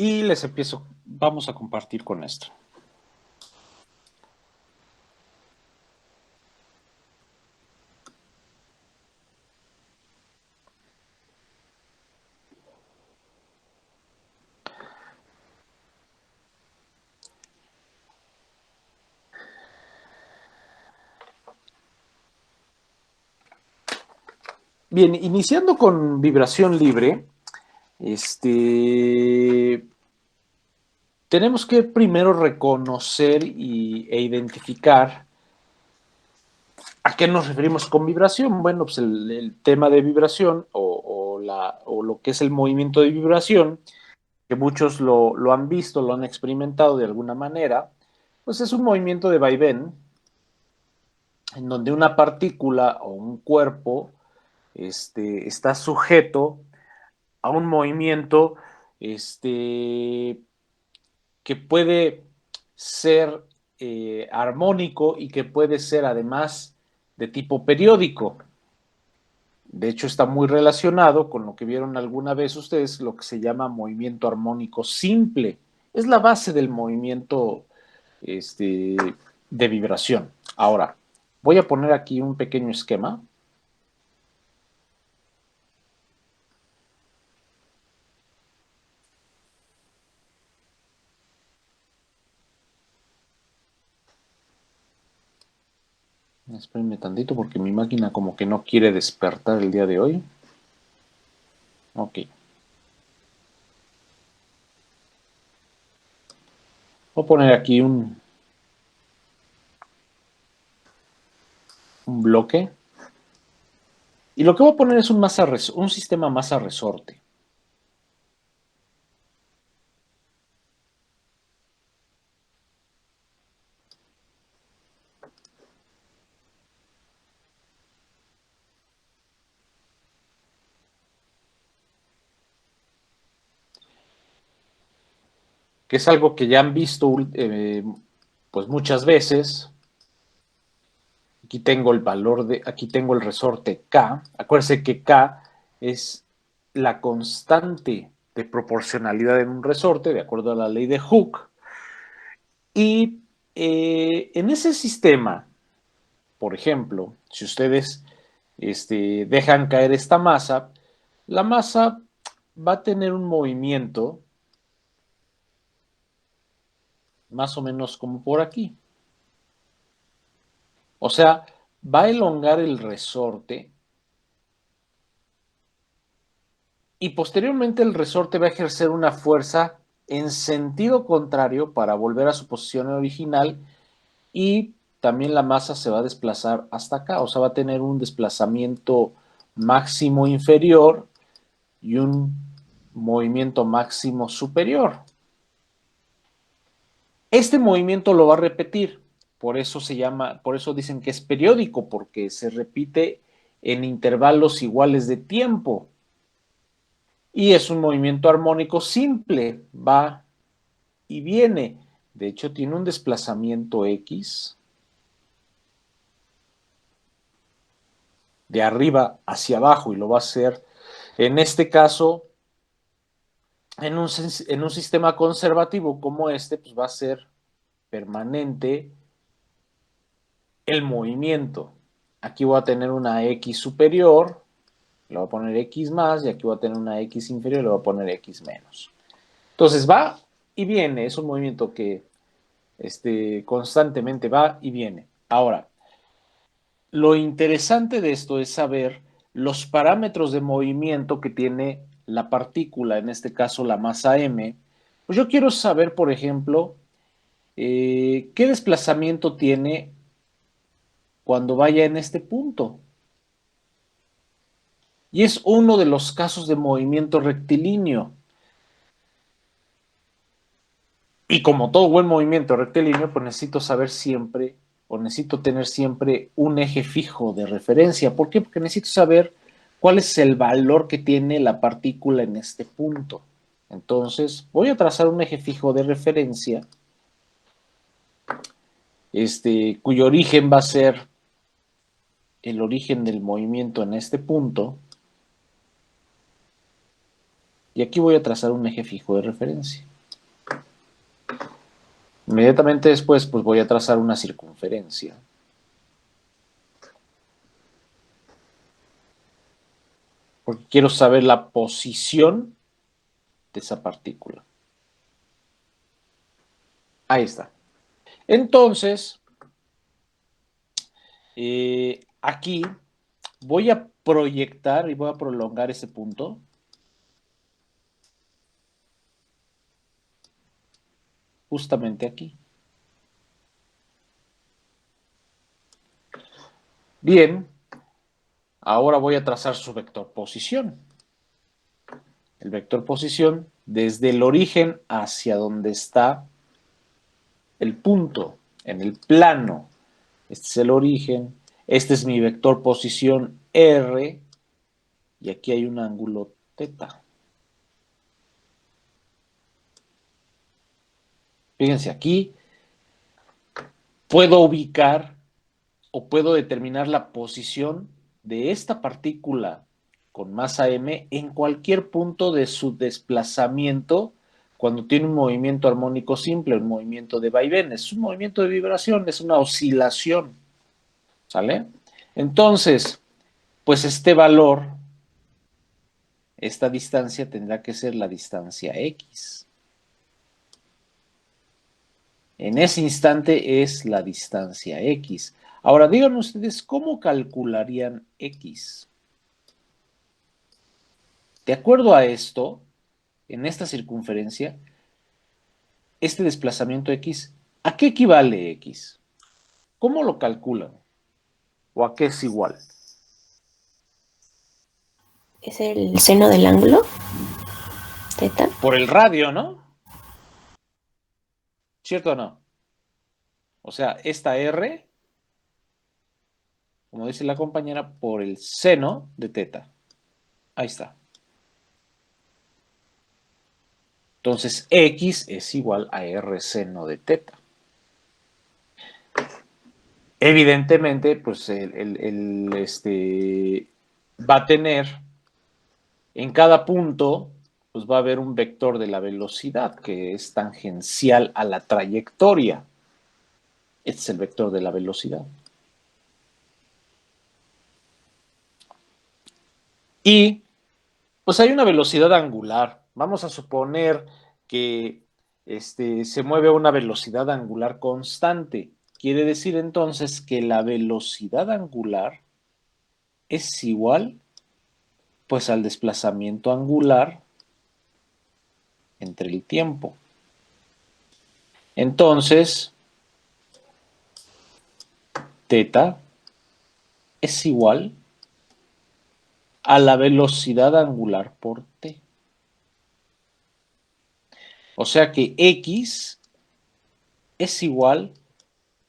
y les empiezo, vamos a compartir con esto. Bien, iniciando con vibración libre, tenemos que primero reconocer e identificar a qué nos referimos con vibración. Bueno, pues el tema de vibración o lo que es el movimiento de vibración, que muchos lo han visto, lo han experimentado de alguna manera, pues es un movimiento de vaivén en donde una partícula o un cuerpo está sujeto a un movimiento que puede ser armónico y que puede ser además de tipo periódico. De hecho, está muy relacionado con lo que vieron alguna vez ustedes, lo que se llama movimiento armónico simple. Es la base del movimiento de vibración. Ahora, voy a poner aquí un pequeño esquema. Espérenme tantito porque mi máquina como que no quiere despertar el día de hoy. Ok. Voy a poner aquí un bloque. Y lo que voy a poner es un sistema masa resorte. Que es algo que ya han visto pues muchas veces. Aquí tengo el valor aquí tengo el resorte K. Acuérdense que K es la constante de proporcionalidad en un resorte, de acuerdo a la ley de Hooke. Y en ese sistema, por ejemplo, si ustedes dejan caer esta masa, la masa va a tener un movimiento más o menos como por aquí. O sea, va a elongar el resorte y posteriormente el resorte va a ejercer una fuerza en sentido contrario para volver a su posición original y también la masa se va a desplazar hasta acá, o sea, va a tener un desplazamiento máximo inferior y un movimiento máximo superior. Este movimiento lo va a repetir, por eso dicen que es periódico, porque se repite en intervalos iguales de tiempo. Y es un movimiento armónico simple, va y viene. De hecho, tiene un desplazamiento X de arriba hacia abajo y lo va a hacer, en este caso, en un sistema conservativo como este, pues va a ser permanente el movimiento. Aquí voy a tener una X superior, le voy a poner X más, y aquí voy a tener una X inferior, le voy a poner X menos. Entonces va y viene, es un movimiento que constantemente va y viene. Ahora, lo interesante de esto es saber los parámetros de movimiento que tiene la partícula, en este caso la masa m. Pues yo quiero saber, por ejemplo, qué desplazamiento tiene cuando vaya en este punto. Y es uno de los casos de movimiento rectilíneo. Y como todo buen movimiento rectilíneo, pues necesito saber siempre, o necesito tener siempre un eje fijo de referencia. ¿Por qué? Porque necesito saber cuál es el valor que tiene la partícula en este punto. Entonces, voy a trazar un eje fijo de referencia, cuyo origen va a ser el origen del movimiento en este punto. Y aquí voy a trazar un eje fijo de referencia. Inmediatamente después, pues voy a trazar una circunferencia. Porque quiero saber la posición de esa partícula. Ahí está. Entonces, aquí voy a proyectar y voy a prolongar ese punto. Justamente aquí. Bien, ahora voy a trazar su vector posición. El vector posición desde el origen hacia donde está el punto, en el plano. Este es el origen, este es mi vector posición R, y aquí hay un ángulo teta. Fíjense, aquí puedo ubicar o puedo determinar la posición de esta partícula con masa m en cualquier punto de su desplazamiento cuando tiene un movimiento armónico simple, un movimiento de vaivén, es un movimiento de vibración, es una oscilación, ¿sale? Entonces, pues este valor, esta distancia tendrá que ser la distancia x. En ese instante es la distancia x. Ahora, díganme ustedes, ¿cómo calcularían x? De acuerdo a esto, en esta circunferencia, este desplazamiento x, ¿a qué equivale x? ¿Cómo lo calculan? ¿O a qué es igual? ¿Es el seno del ángulo? ¿Teta? Por el radio, ¿no? ¿Cierto o no? O sea, esta r, como dice la compañera, por el seno de teta. Ahí está. Entonces, x es igual a r seno de teta. Evidentemente, pues va a tener en cada punto, pues va a haber un vector de la velocidad que es tangencial a la trayectoria. Este es el vector de la velocidad. Y pues hay una velocidad angular. Vamos a suponer que se mueve a una velocidad angular constante. Quiere decir entonces que la velocidad angular es igual pues al desplazamiento angular entre el tiempo. Entonces, teta es igual a la velocidad angular por t. O sea que x es igual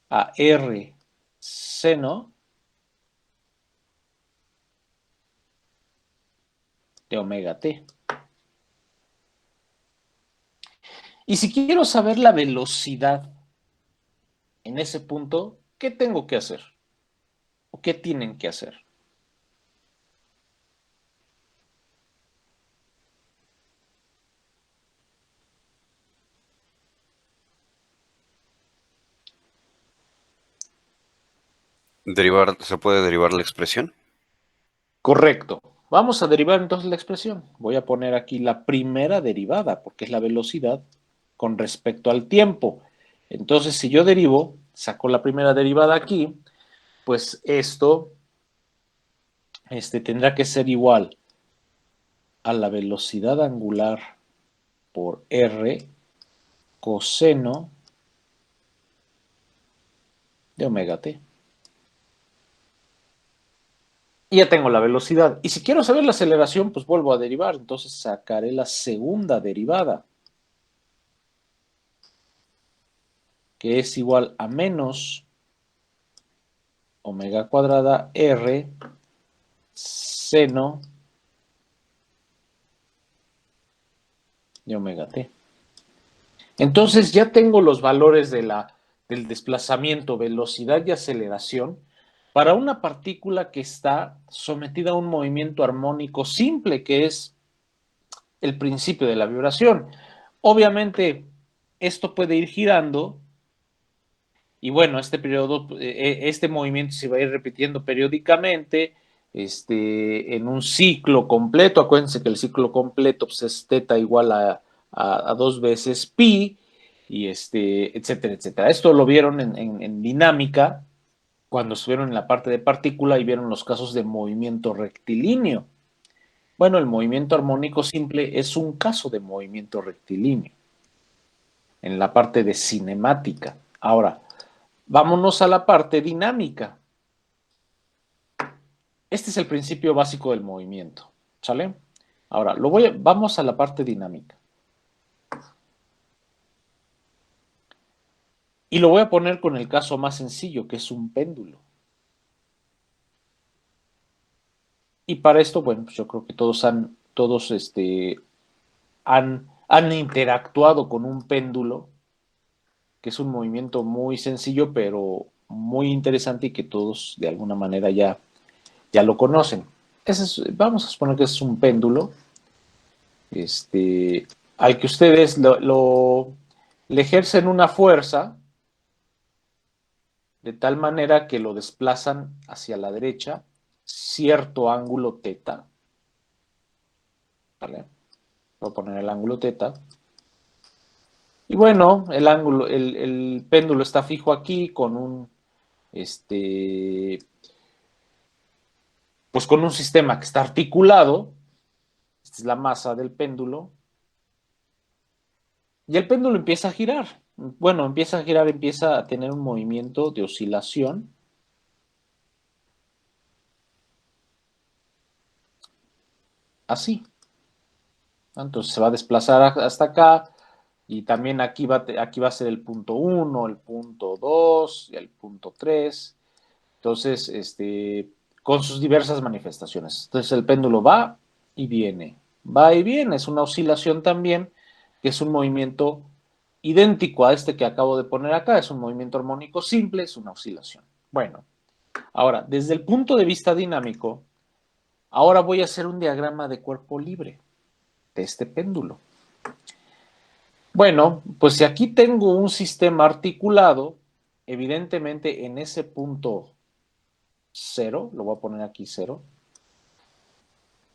a r seno de omega t. Y si quiero saber la velocidad en ese punto, ¿qué tengo que hacer? ¿O qué tienen que hacer? Derivar, ¿se puede derivar la expresión? Correcto. Vamos a derivar entonces la expresión. Voy a poner aquí la primera derivada, porque es la velocidad con respecto al tiempo. Entonces, si yo derivo, saco la primera derivada aquí, pues esto tendrá que ser igual a la velocidad angular por r coseno de omega t. Y ya tengo la velocidad. Y si quiero saber la aceleración, pues vuelvo a derivar. Entonces sacaré la segunda derivada, que es igual a menos omega cuadrada r seno de omega t. Entonces ya tengo los valores del desplazamiento, velocidad y aceleración para una partícula que está sometida a un movimiento armónico simple, que es el principio de la vibración. Obviamente, esto puede ir girando Y bueno, este periodo, este movimiento se va a ir repitiendo periódicamente, en un ciclo completo. Acuérdense que el ciclo completo pues, es teta igual a 2 veces pi, y etcétera, etcétera. Esto lo vieron en dinámica, cuando estuvieron en la parte de partícula y vieron los casos de movimiento rectilíneo. Bueno, el movimiento armónico simple es un caso de movimiento rectilíneo en la parte de cinemática. Ahora, vámonos a la parte dinámica. Este es el principio básico del movimiento, ¿sale? Ahora, vamos a la parte dinámica. Y lo voy a poner con el caso más sencillo, que es un péndulo. Y para esto, bueno, pues yo creo que todos han interactuado con un péndulo, que es un movimiento muy sencillo, pero muy interesante y que todos de alguna manera ya lo conocen. Vamos a suponer que es un péndulo, al que ustedes le ejercen una fuerza de tal manera que lo desplazan hacia la derecha, cierto ángulo teta, ¿vale? Voy a poner el ángulo teta. Y bueno, el péndulo está fijo aquí con pues con un sistema que está articulado. Esta es la masa del péndulo. Y el péndulo empieza a girar. Bueno, empieza a girar, empieza a tener un movimiento de oscilación. Así. Entonces se va a desplazar hasta acá. Y también aquí va a ser el punto 1, el punto 2 y el punto 3. Entonces, con sus diversas manifestaciones. Entonces el péndulo va y viene. Va y viene. Es una oscilación también, que es un movimiento idéntico a este que acabo de poner acá. Es un movimiento armónico simple, es una oscilación. Bueno, ahora, desde el punto de vista dinámico, ahora voy a hacer un diagrama de cuerpo libre de este péndulo. Bueno, pues si aquí tengo un sistema articulado, evidentemente en ese punto 0, lo voy a poner aquí 0,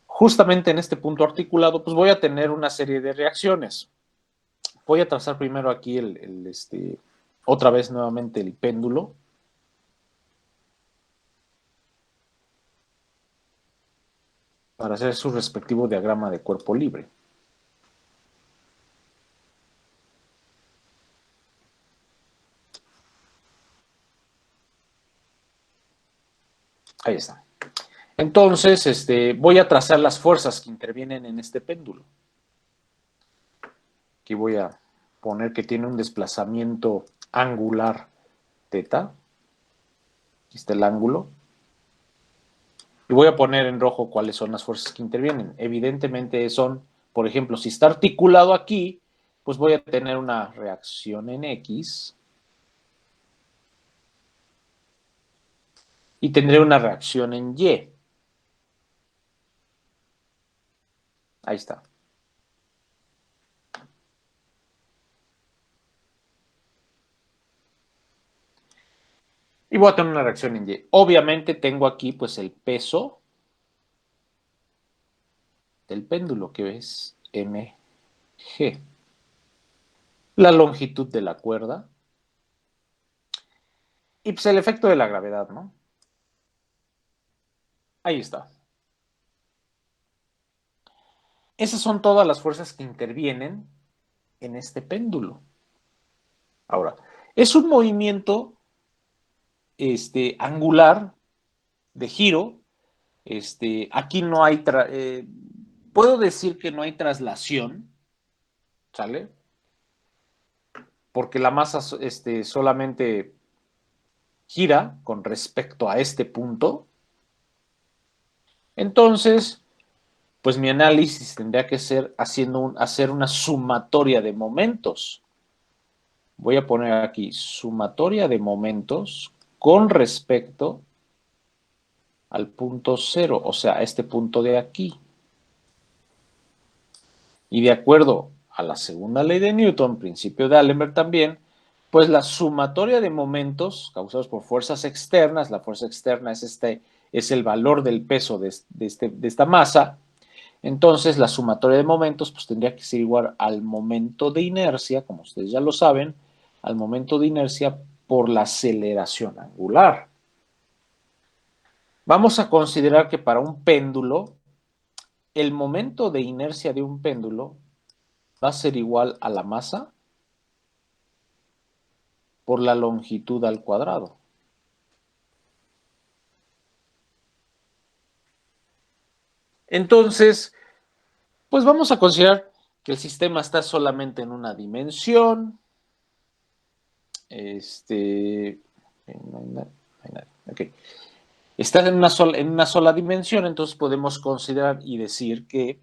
justamente en este punto articulado, pues voy a tener una serie de reacciones. Voy a trazar primero aquí otra vez nuevamente el péndulo. Para hacer su respectivo diagrama de cuerpo libre. Ahí está. Entonces, voy a trazar las fuerzas que intervienen en este péndulo. Aquí voy a poner que tiene un desplazamiento angular teta. Aquí está el ángulo. Y voy a poner en rojo cuáles son las fuerzas que intervienen. Evidentemente son, por ejemplo, si está articulado aquí, pues voy a tener una reacción en X. Y tendré una reacción en Y. Ahí está. Y voy a tener una reacción en Y. Obviamente tengo aquí pues el peso del péndulo, que es mg. La longitud de la cuerda. Y pues el efecto de la gravedad, ¿no? Ahí está. Esas son todas las fuerzas que intervienen en este péndulo. Ahora, es un movimiento angular de giro. Aquí no hay, puedo decir que no hay traslación, ¿sale? Porque la masa solamente gira con respecto a este punto. Entonces, pues mi análisis tendría que ser hacer una sumatoria de momentos. Voy a poner aquí sumatoria de momentos con respecto al punto 0, o sea, a este punto de aquí. Y de acuerdo a la segunda ley de Newton, principio de Allenberg también, Pues la sumatoria de momentos causados por fuerzas externas, la fuerza externa es el valor del peso de esta masa, entonces la sumatoria de momentos pues tendría que ser igual al momento de inercia, como ustedes ya lo saben, al momento de inercia por la aceleración angular. Vamos a considerar que para un péndulo, el momento de inercia de un péndulo va a ser igual a la masa por la longitud al cuadrado. Entonces, pues vamos a considerar que el sistema está solamente en una dimensión. Okay. Está en una sola dimensión, entonces podemos considerar y decir que,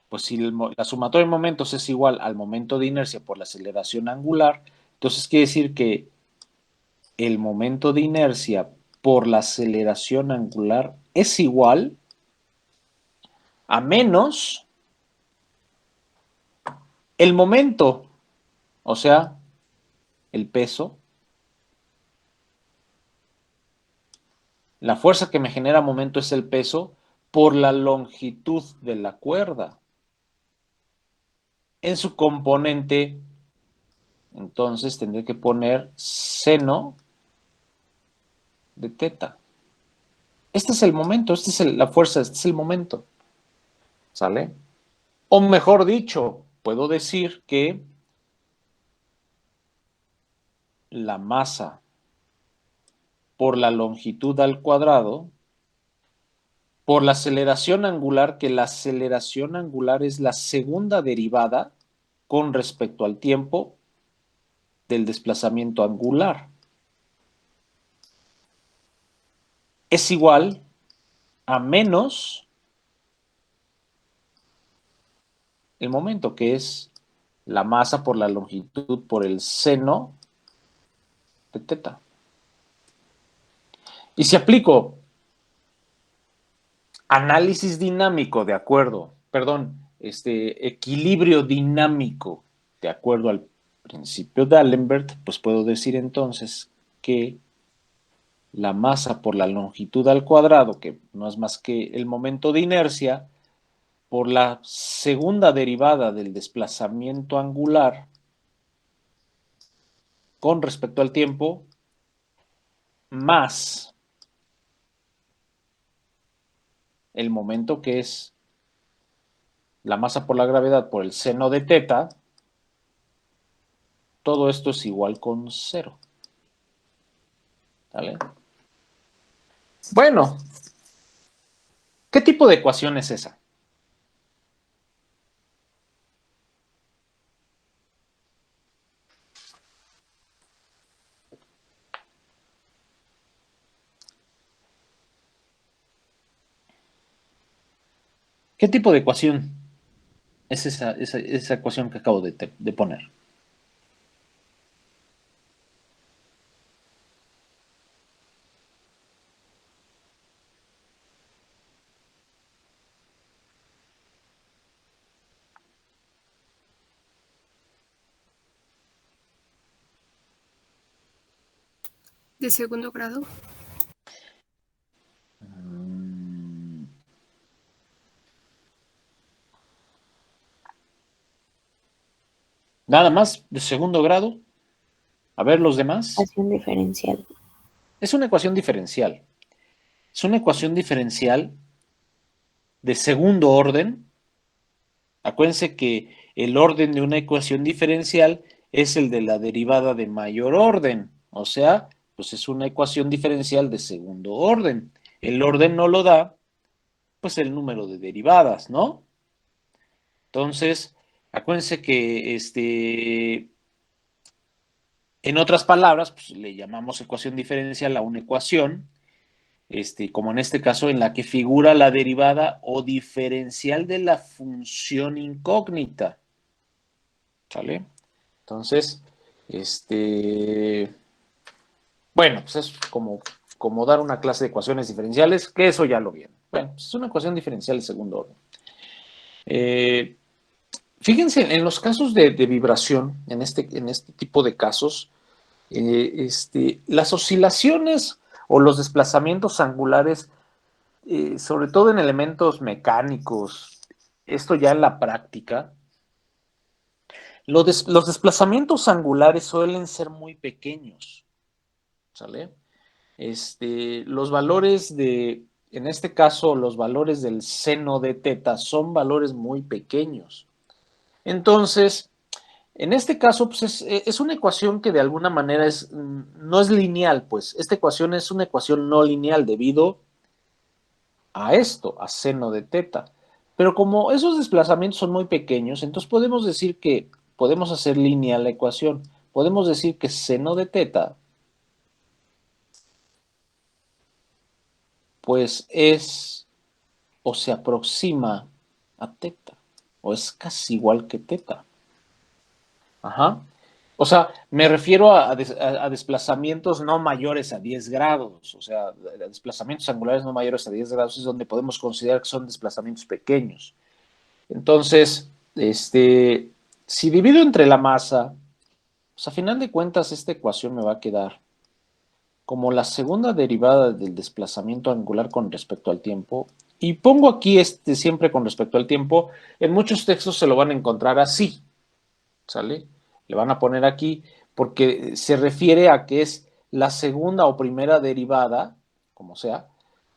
pues si la sumatoria de momentos es igual al momento de inercia por la aceleración angular, entonces quiere decir que el momento de inercia por la aceleración angular es igual a menos el momento, o sea, el peso, la fuerza que me genera momento es el peso por la longitud de la cuerda. En su componente, entonces tendré que poner seno de teta. Este es el momento, esta es la fuerza, este es el momento. ¿Sale? O mejor dicho, puedo decir que la masa por la longitud al cuadrado, por la aceleración angular, que la aceleración angular es la segunda derivada con respecto al tiempo del desplazamiento angular. Es igual a menos el momento, que es la masa por la longitud por el seno de teta. Y si aplico análisis dinámico de acuerdo, equilibrio dinámico de acuerdo al principio de D'Alembert, pues puedo decir entonces que la masa por la longitud al cuadrado, que no es más que el momento de inercia, por la segunda derivada del desplazamiento angular con respecto al tiempo, más el momento, que es la masa por la gravedad por el seno de teta, todo esto es igual con 0. ¿Vale? Bueno, ¿qué tipo de ecuación es esa? ¿Qué tipo de ecuación es esa ecuación que acabo de poner? ¿De segundo grado? Nada más de segundo grado. A ver los demás. Ecuación diferencial. Es una ecuación diferencial. Es una ecuación diferencial de segundo orden. Acuérdense que el orden de una ecuación diferencial es el de la derivada de mayor orden. O sea, pues es una ecuación diferencial de segundo orden. El orden no lo da, pues el número de derivadas, ¿no? Entonces, acuérdense que en otras palabras, pues le llamamos ecuación diferencial a una ecuación, como en este caso, en la que figura la derivada o diferencial de la función incógnita. ¿Sale? Entonces, bueno, pues es como dar una clase de ecuaciones diferenciales, que eso ya lo vieron. Bueno, pues es una ecuación diferencial de segundo orden. Fíjense, en los casos de vibración, en este tipo de casos, Las oscilaciones o los desplazamientos angulares, sobre todo en elementos mecánicos, esto ya en la práctica, los desplazamientos angulares suelen ser muy pequeños, ¿sale? Los valores en este caso, los valores del seno de teta son valores muy pequeños. Entonces, en este caso, pues es una ecuación que de alguna manera no es lineal, pues. Esta ecuación es una ecuación no lineal debido a esto, a seno de teta. Pero como esos desplazamientos son muy pequeños, entonces podemos decir que podemos hacer lineal la ecuación. Podemos decir que seno de teta, pues es o se aproxima a teta, o es casi igual que teta. Ajá. O sea, me refiero a desplazamientos no mayores a 10 grados, o sea, desplazamientos angulares no mayores a 10 grados es donde podemos considerar que son desplazamientos pequeños. Entonces, si divido entre la masa, pues a final de cuentas esta ecuación me va a quedar como la segunda derivada del desplazamiento angular con respecto al tiempo. Y pongo aquí siempre con respecto al tiempo. En muchos textos se lo van a encontrar así, ¿sale? Le van a poner aquí porque se refiere a que es la segunda o primera derivada, como sea,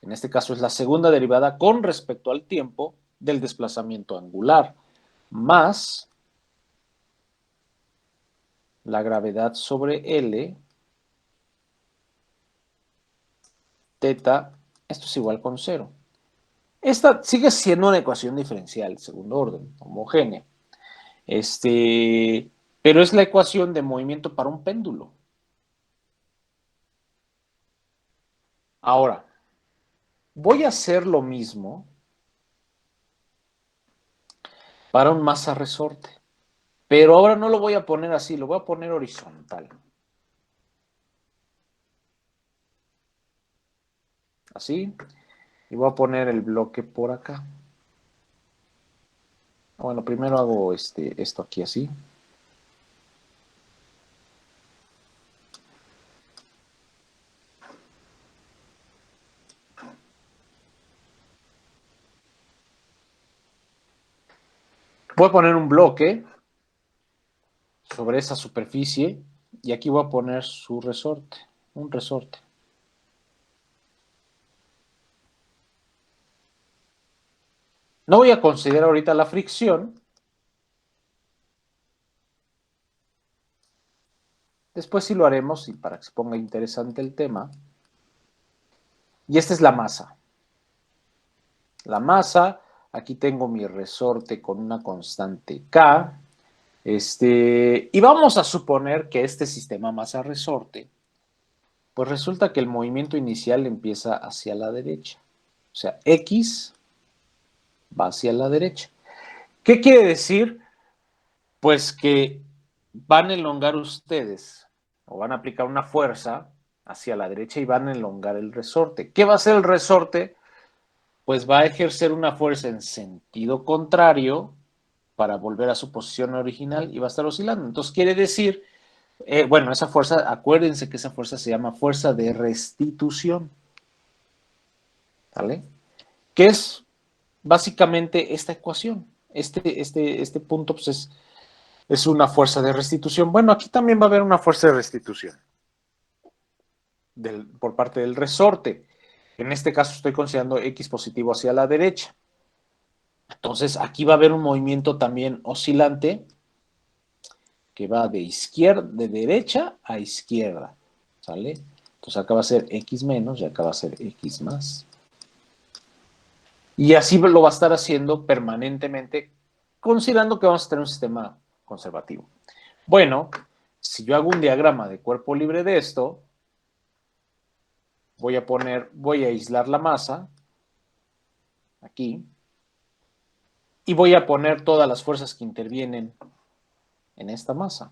en este caso es la segunda derivada con respecto al tiempo del desplazamiento angular, más la gravedad sobre L, teta, esto es igual con cero. Esta sigue siendo una ecuación diferencial, segundo orden, homogénea. Pero es la ecuación de movimiento para un péndulo. Ahora, voy a hacer lo mismo para un masa resorte. Pero ahora no lo voy a poner así, lo voy a poner horizontal. Así. Y voy a poner el bloque por acá. Bueno, primero hago esto aquí así. Voy a poner un bloque sobre esa superficie y aquí voy a poner su resorte, un resorte. No voy a considerar ahorita la fricción. Después sí lo haremos y para que se ponga interesante el tema. Y esta es la masa. La masa, aquí tengo mi resorte con una constante K. Y vamos a suponer que este sistema masa-resorte, pues resulta que el movimiento inicial empieza hacia la derecha. O sea, X va hacia la derecha. ¿Qué quiere decir? Pues que van a elongar ustedes o van a aplicar una fuerza hacia la derecha y van a elongar el resorte. ¿Qué va a hacer el resorte? Pues va a ejercer una fuerza en sentido contrario para volver a su posición original y va a estar oscilando. Entonces quiere decir, bueno, esa fuerza, acuérdense que esa fuerza se llama fuerza de restitución. ¿Vale? Que es básicamente esta ecuación. Este punto pues es una fuerza de restitución. Bueno, aquí también va a haber una fuerza de restitución por parte del resorte. En este caso estoy considerando X positivo hacia la derecha. Entonces aquí va a haber un movimiento también oscilante que va de derecha a izquierda. ¿Sale? Entonces acá va a ser X menos y acá va a ser X más. Y así lo va a estar haciendo permanentemente, considerando que vamos a tener un sistema conservativo. Bueno, si yo hago un diagrama de cuerpo libre de esto, voy a aislar la masa, aquí, y voy a poner todas las fuerzas que intervienen en esta masa.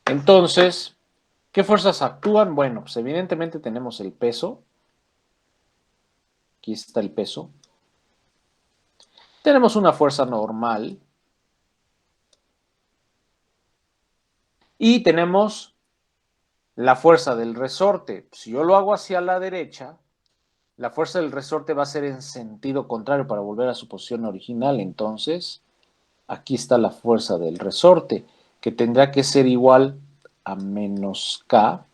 Entonces, ¿qué fuerzas actúan? Bueno, pues evidentemente tenemos el peso. Aquí está el peso. Tenemos una fuerza normal. Y tenemos la fuerza del resorte. Si yo lo hago hacia la derecha, la fuerza del resorte va a ser en sentido contrario para volver a su posición original. Entonces, aquí está la fuerza del resorte, que tendrá que ser igual a menos K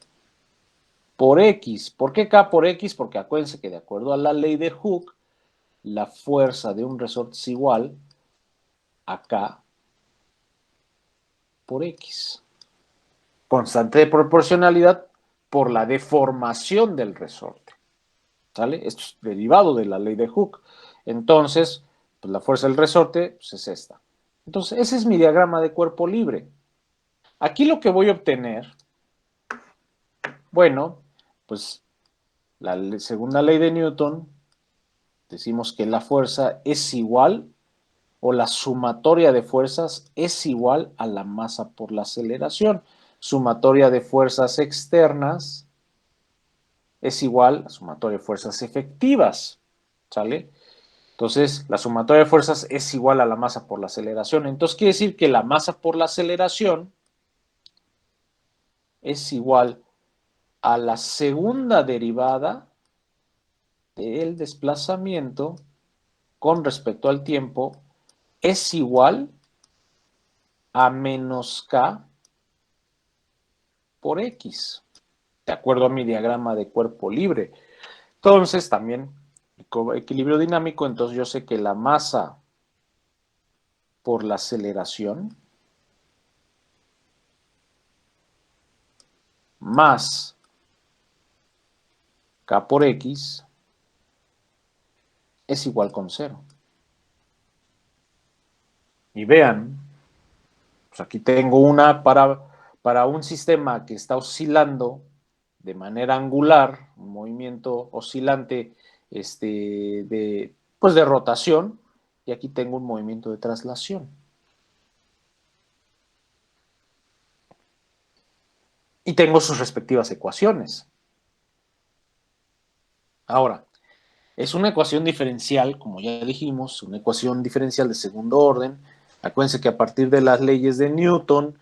por X. ¿Por qué K por X? Porque acuérdense que de acuerdo a la ley de Hooke, la fuerza de un resorte es igual a K por X. Constante de proporcionalidad por la deformación del resorte. ¿Sale? Esto es derivado de la ley de Hooke. Entonces, pues la fuerza del resorte pues es esta. Entonces, ese es mi diagrama de cuerpo libre. Aquí lo que voy a obtener, bueno, pues la segunda ley de Newton, decimos que la fuerza es igual, o la sumatoria de fuerzas es igual a la masa por la aceleración. Sumatoria de fuerzas externas es igual a sumatoria de fuerzas efectivas, ¿sale? Entonces, la sumatoria de fuerzas es igual a la masa por la aceleración. Entonces, quiere decir que la masa por la aceleración es igual a la segunda derivada del desplazamiento con respecto al tiempo es igual a menos K por X, de acuerdo a mi diagrama de cuerpo libre. Entonces, también equilibrio dinámico, entonces yo sé que la masa por la aceleración más K por X es igual con 0. Y vean, pues aquí tengo una para un sistema que está oscilando de manera angular, un movimiento oscilante pues de rotación, y aquí tengo un movimiento de traslación. Y tengo sus respectivas ecuaciones. Ahora, es una ecuación diferencial, como ya dijimos, una ecuación diferencial de segundo orden. Acuérdense que a partir de las leyes de Newton,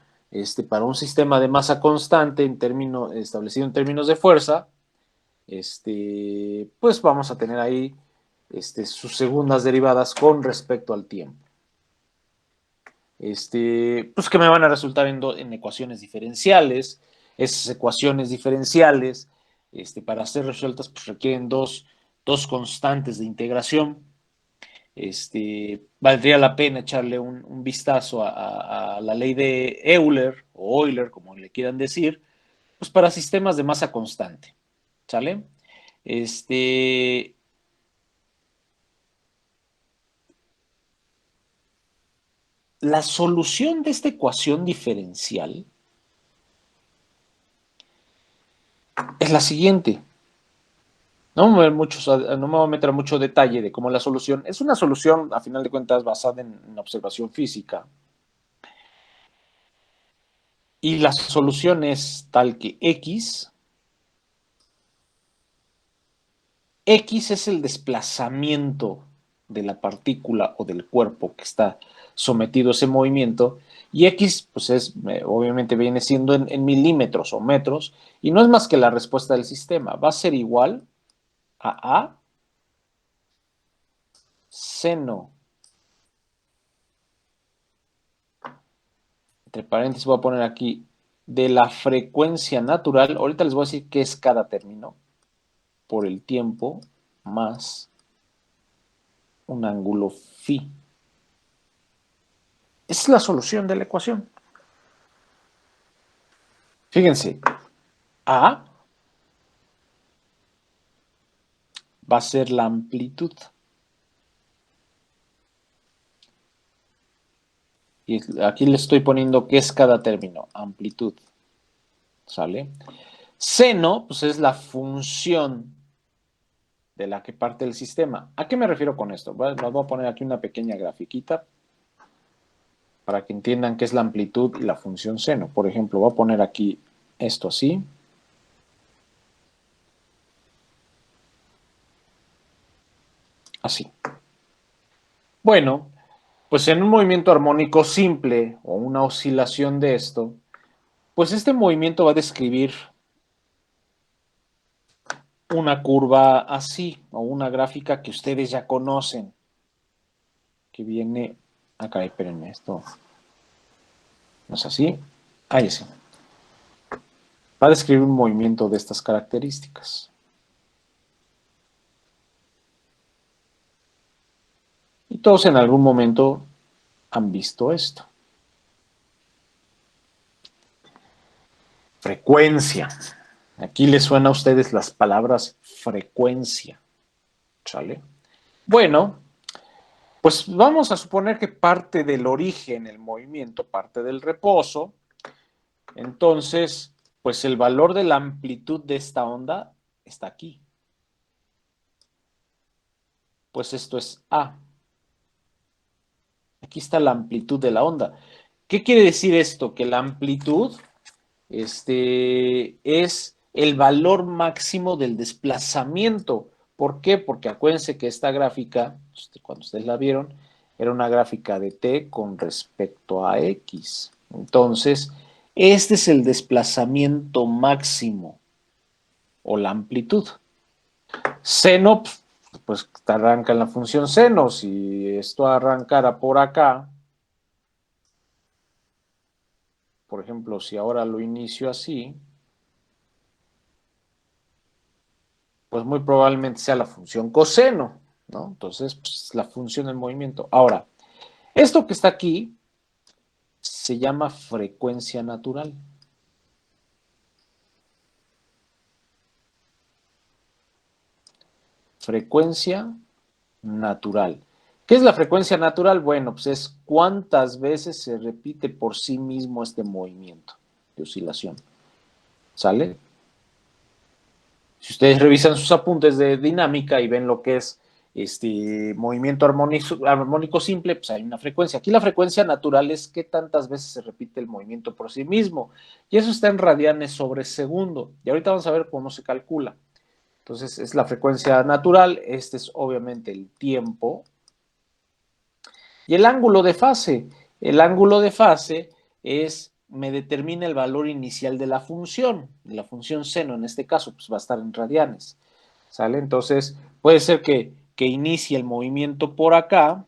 para un sistema de masa constante establecido en términos de fuerza, pues vamos a tener ahí sus segundas derivadas con respecto al tiempo. Pues que me van a resultar en ecuaciones diferenciales. Esas ecuaciones diferenciales, para ser resueltas, pues requieren dos constantes de integración. Valdría la pena echarle un vistazo a la ley de Euler o Euler, como le quieran decir, pues para sistemas de masa constante, ¿sale? La solución de esta ecuación diferencial es la siguiente. No me voy a meter a mucho detalle de cómo la solución es una solución, a final de cuentas, basada en observación física. Y la solución es tal que X es el desplazamiento de la partícula o del cuerpo que está sometido a ese movimiento, y X, pues obviamente viene siendo en milímetros o metros, y no es más que la respuesta del sistema. Va a ser igual a seno, entre paréntesis voy a poner aquí, de la frecuencia natural, ahorita les voy a decir qué es cada término, por el tiempo más un ángulo phi. Esa es la solución de la ecuación. Fíjense, A va a ser la amplitud. Y aquí le estoy poniendo qué es cada término, amplitud. ¿Sale? Seno, pues es la función de la que parte el sistema. ¿A qué me refiero con esto? Les voy a poner aquí una pequeña grafiquita para que entiendan qué es la amplitud y la función seno. Por ejemplo, voy a poner aquí esto así. Así. Bueno, pues en un movimiento armónico simple o una oscilación de esto, Pues este movimiento va a describir una curva así, o una gráfica que ustedes ya conocen, que viene... Ah, caray, espérenme, esto no es así. Ahí sí. Va a describir un movimiento de estas características. Y todos en algún momento han visto esto. Frecuencia. Aquí les suena a ustedes las palabras frecuencia. ¿Sale? Bueno, pues vamos a suponer que parte del origen, el movimiento, parte del reposo. Entonces, pues el valor de la amplitud de esta onda está aquí. Pues esto es A. Aquí está la amplitud de la onda. ¿Qué quiere decir esto? Que la amplitud es el valor máximo del desplazamiento. ¿Por qué? Porque acuérdense que esta gráfica, cuando ustedes la vieron, era una gráfica de t con respecto a x. Entonces, este es el desplazamiento máximo o la amplitud. Seno, pues arranca en la función seno. Si esto arrancara por acá, por ejemplo, si ahora lo inicio así, pues muy probablemente sea la función coseno, ¿no? Entonces, pues, la función del movimiento. Ahora, esto que está aquí se llama frecuencia natural. Frecuencia natural. ¿Qué es la frecuencia natural? Bueno, pues es cuántas veces se repite por sí mismo este movimiento de oscilación. ¿Sale? Si ustedes revisan sus apuntes de dinámica y ven lo que es movimiento armónico simple, pues hay una frecuencia. Aquí la frecuencia natural es qué tantas veces se repite el movimiento por sí mismo. Y eso está en radianes sobre segundo. Y ahorita vamos a ver cómo se calcula. Entonces es la frecuencia natural. Este es obviamente el tiempo. Y el ángulo de fase. El ángulo de fase me determina el valor inicial de la función seno en este caso, pues va a estar en radianes, ¿sale? Entonces, puede ser que inicie el movimiento por acá,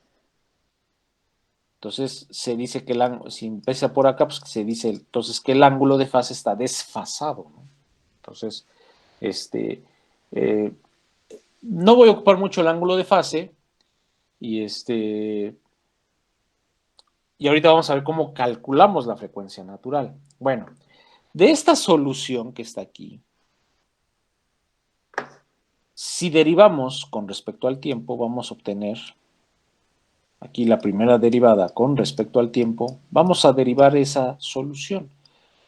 entonces se dice que si empieza por acá, pues se dice entonces que el ángulo de fase está desfasado, ¿no? Entonces, no voy a ocupar mucho el ángulo de fase, y y ahorita vamos a ver cómo calculamos la frecuencia natural. Bueno, de esta solución que está aquí, si derivamos con respecto al tiempo, vamos a obtener aquí la primera derivada con respecto al tiempo, vamos a derivar esa solución.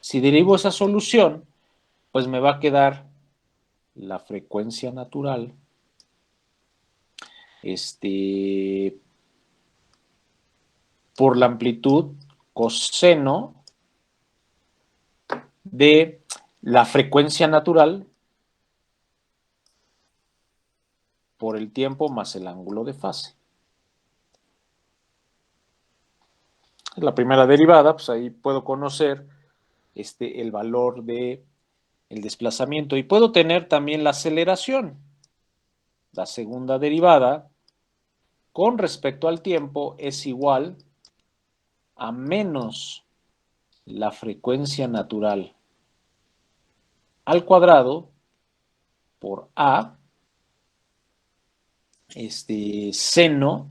Si derivo esa solución, pues me va a quedar la frecuencia natural, por la amplitud coseno de la frecuencia natural por el tiempo más el ángulo de fase. La primera derivada, pues ahí puedo conocer el valor de el desplazamiento y puedo tener también la aceleración. La segunda derivada con respecto al tiempo es igual a menos la frecuencia natural al cuadrado por A, seno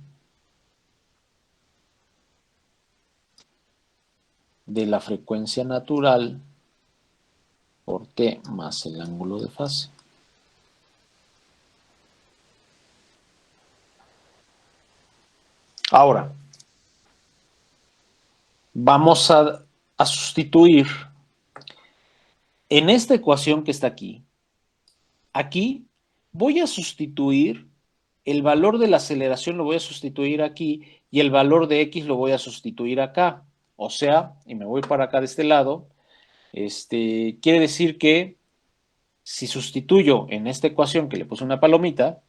de la frecuencia natural por T más el ángulo de fase. Ahora, vamos a sustituir en esta ecuación que está aquí. Aquí voy a sustituir el valor de la aceleración, lo voy a sustituir aquí, y el valor de X lo voy a sustituir acá. O sea, y me voy para acá de este lado, quiere decir que si sustituyo en esta ecuación que le puse una palomita,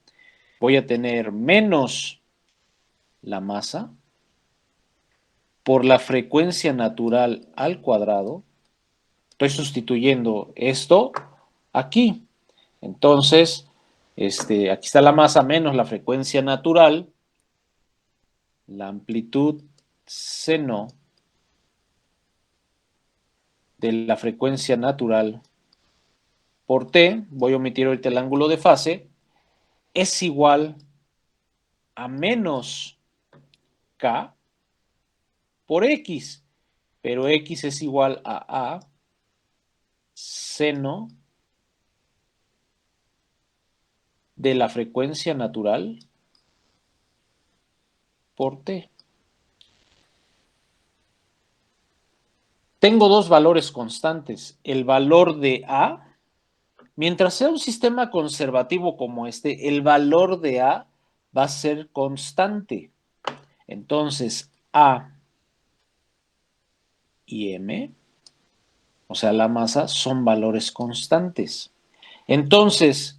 voy a tener menos la masa por la frecuencia natural al cuadrado Estoy sustituyendo esto aquí. Entonces, aquí está la masa menos la frecuencia natural, la amplitud seno de la frecuencia natural por t, voy a omitir ahorita el ángulo de fase, es igual a menos k por x, pero x es igual a seno de la frecuencia natural por t. Tengo dos valores constantes, el valor de A, mientras sea un sistema conservativo como este, el valor de A va a ser constante. Entonces, A y M, o sea, la masa, son valores constantes. Entonces,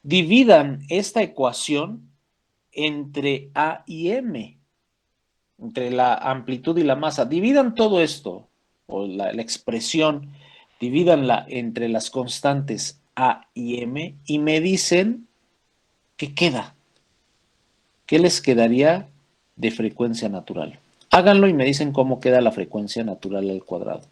dividan esta ecuación entre A y M, entre la amplitud y la masa. Dividan todo esto, o la expresión, divídanla entre las constantes A y M y me dicen qué queda. ¿Qué les quedaría de frecuencia natural? Háganlo y me dicen cómo queda la frecuencia natural al cuadrado.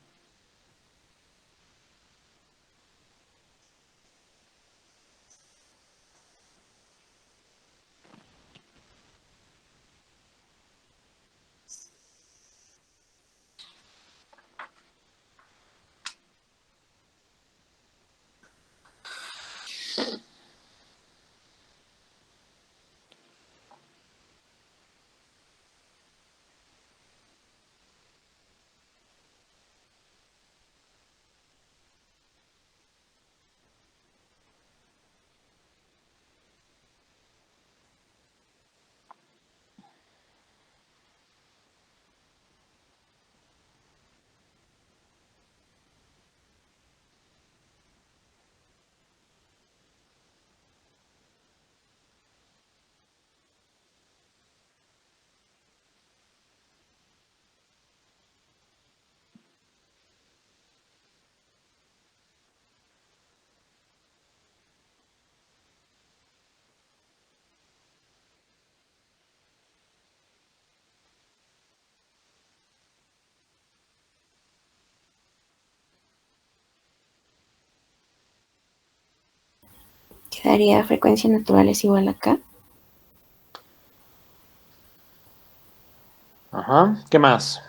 Quedaría frecuencia natural es igual a K. Ajá. ¿Qué más?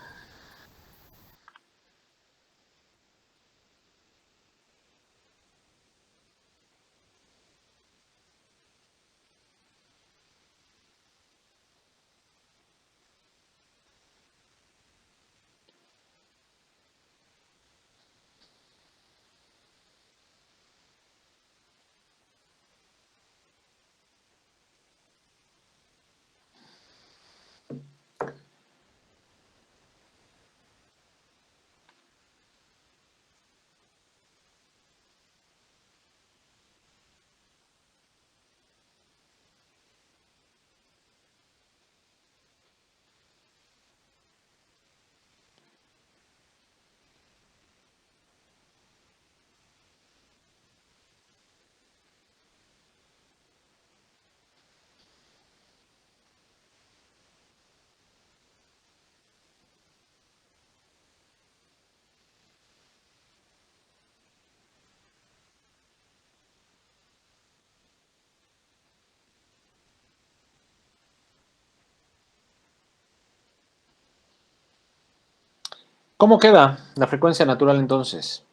¿Cómo queda la frecuencia natural entonces?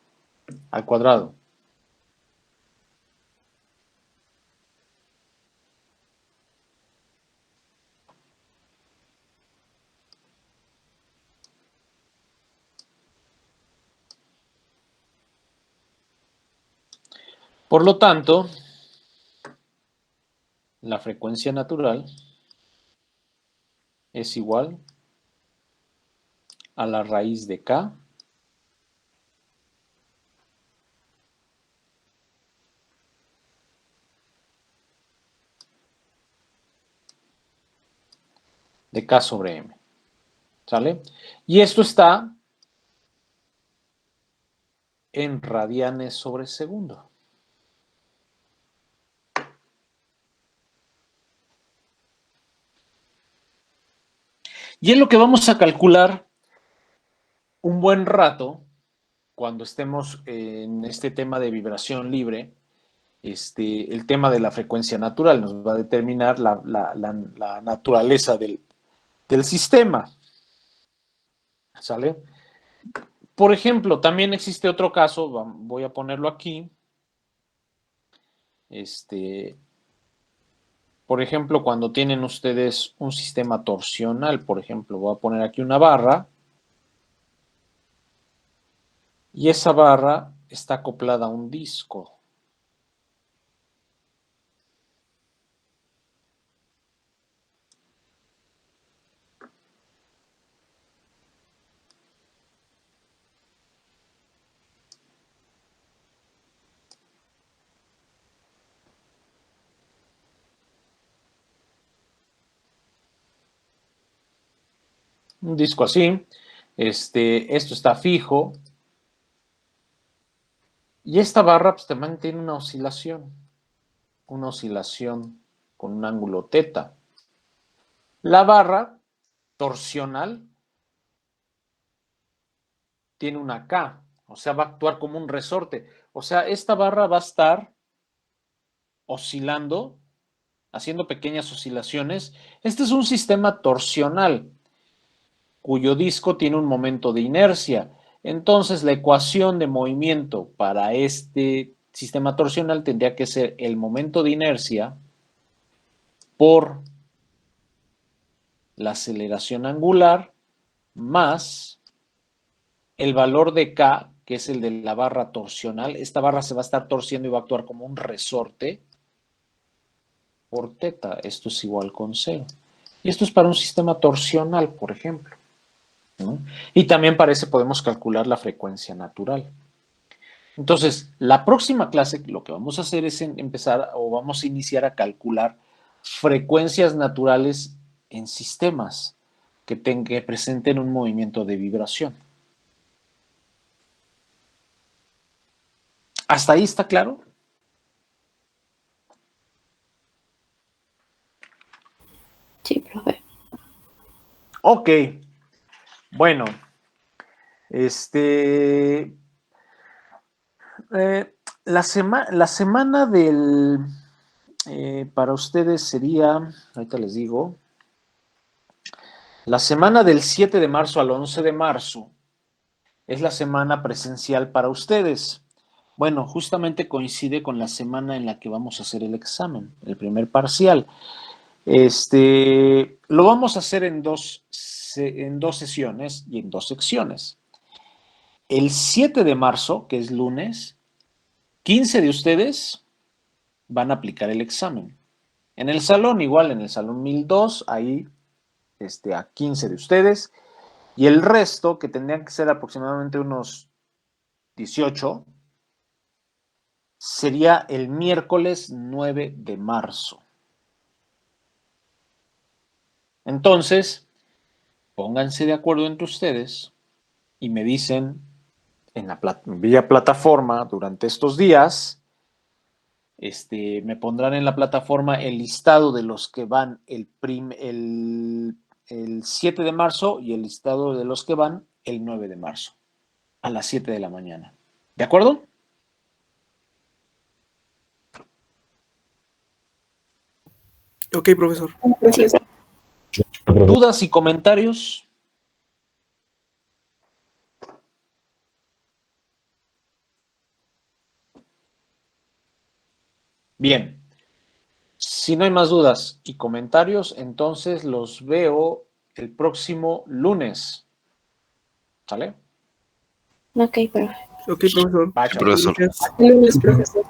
Al cuadrado. Por lo tanto, la frecuencia natural es igual a la raíz de K de K sobre M. ¿Sale? Y esto está en radianes sobre segundo. Y es lo que vamos a calcular un buen rato cuando estemos en este tema de vibración libre. El tema de la frecuencia natural nos va a determinar la naturaleza del sistema. ¿Sale? Por ejemplo, también existe otro caso, voy a ponerlo aquí. Por ejemplo, cuando tienen ustedes un sistema torsional, por ejemplo, voy a poner aquí una barra y esa barra está acoplada a un disco. Un disco así, esto está fijo, y esta barra pues, también tiene una oscilación con un ángulo teta. La barra torsional tiene una K, o sea, va a actuar como un resorte. O sea, esta barra va a estar oscilando, haciendo pequeñas oscilaciones. Este es un sistema torsional, cuyo disco tiene un momento de inercia. Entonces, la ecuación de movimiento para este sistema torsional tendría que ser el momento de inercia por la aceleración angular más el valor de K, que es el de la barra torsional. Esta barra se va a estar torciendo y va a actuar como un resorte por teta. Esto es igual con 0. Y esto es para un sistema torsional, por ejemplo, ¿no? Y también para ese podemos calcular la frecuencia natural. Entonces, la próxima clase lo que vamos a hacer es empezar o vamos a iniciar a calcular frecuencias naturales en sistemas que presenten un movimiento de vibración. ¿Hasta ahí está claro? Sí, profe. Ok. Bueno, la semana del, para ustedes sería, ahorita les digo, la semana del 7 de marzo al 11 de marzo es la semana presencial para ustedes. Bueno, justamente coincide con la semana en la que vamos a hacer el examen, el primer parcial. Lo vamos a hacer en dos sesiones y en 2 secciones. El 7 de marzo, que es lunes, 15 de ustedes van a aplicar el examen. En el salón, igual, en el salón 1002, ahí a 15 de ustedes. Y el resto, que tendrían que ser aproximadamente unos 18, sería el miércoles 9 de marzo. Entonces, pónganse de acuerdo entre ustedes y me dicen en la vía plataforma durante estos días, me pondrán en la plataforma el listado de los que van el 7 de marzo y el listado de los que van el 9 de marzo a las 7 de la mañana. ¿De acuerdo? Ok, profesor. Sí, ¿Dudas y comentarios? Bien. Si no hay más dudas y comentarios, entonces los veo el próximo lunes. ¿Sale? ok, profe. Ok, profesor. Bye, chao. Profesor. Gracias. Lunes, profesor.